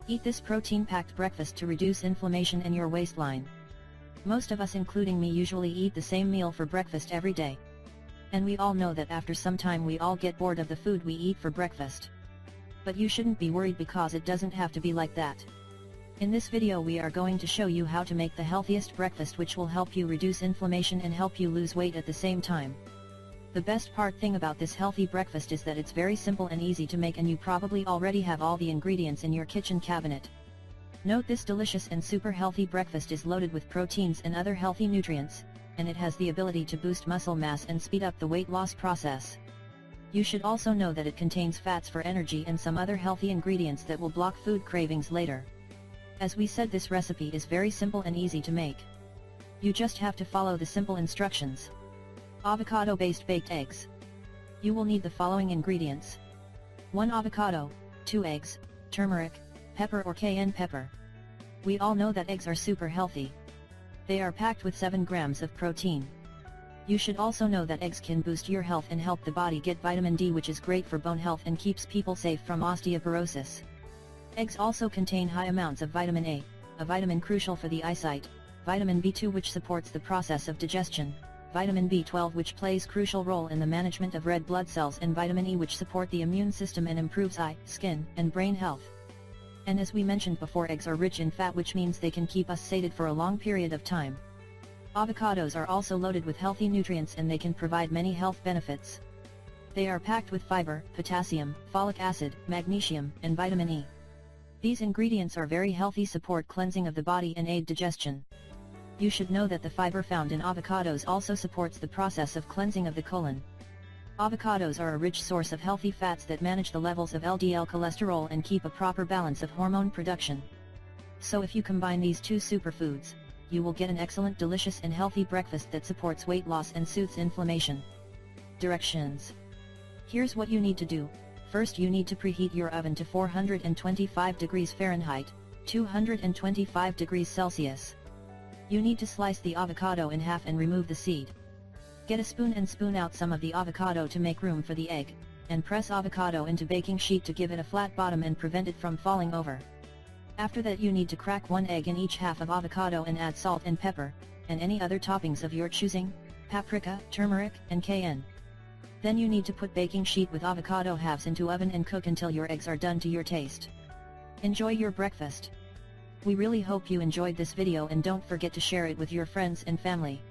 Eat this protein-packed breakfast to reduce inflammation in your waistline. Most of us, including me, usually eat the same meal for breakfast every day. And we all know that after some time we all get bored of the food we eat for breakfast. But you shouldn't be worried, because it doesn't have to be like that. In this video we are going to show you how to make the healthiest breakfast, which will help you reduce inflammation and help you lose weight at the same time. The best thing about this healthy breakfast is that it's very simple and easy to make, and you probably already have all the ingredients in your kitchen cabinet. Note, this delicious and super healthy breakfast is loaded with proteins and other healthy nutrients, and it has the ability to boost muscle mass and speed up the weight loss process. You should also know that it contains fats for energy and some other healthy ingredients that will block food cravings later. As we said, this recipe is very simple and easy to make. You just have to follow the simple instructions. Avocado-based baked eggs. You will need the following ingredients: 1 avocado, 2 eggs, turmeric, pepper or cayenne pepper. We all know that eggs are super healthy. They are packed with 7 grams of protein. You should also know that eggs can boost your health and help the body get vitamin D, which is great for bone health and keeps people safe from osteoporosis. Eggs also contain high amounts of vitamin A, a vitamin crucial for the eyesight, vitamin B2 which supports the process of digestion, vitamin B12 which plays crucial role in the management of red blood cells, and vitamin E which support the immune system and improves eye, skin, and brain health. And as we mentioned before, eggs are rich in fat, which means they can keep us sated for a long period of time. Avocados are also loaded with healthy nutrients, and they can provide many health benefits. They are packed with fiber, potassium, folic acid, magnesium, and vitamin E. These ingredients are very healthy, support cleansing of the body, and aid digestion. You should know that the fiber found in avocados also supports the process of cleansing of the colon. Avocados are a rich source of healthy fats that manage the levels of LDL cholesterol and keep a proper balance of hormone production. So if you combine these two superfoods, you will get an excellent, delicious and healthy breakfast that supports weight loss and soothes inflammation. Directions. Here's what you need to do. First, you need to preheat your oven to 425 degrees Fahrenheit, 225 degrees Celsius. You need to slice the avocado in half and remove the seed. Get a spoon and spoon out some of the avocado to make room for the egg, and press avocado into baking sheet to give it a flat bottom and prevent it from falling over. After that, you need to crack 1 egg in each half of avocado and add salt and pepper, and any other toppings of your choosing, paprika, turmeric, and cayenne. Then you need to put baking sheet with avocado halves into oven and cook until your eggs are done to your taste. Enjoy your breakfast. We really hope you enjoyed this video, and don't forget to share it with your friends and family.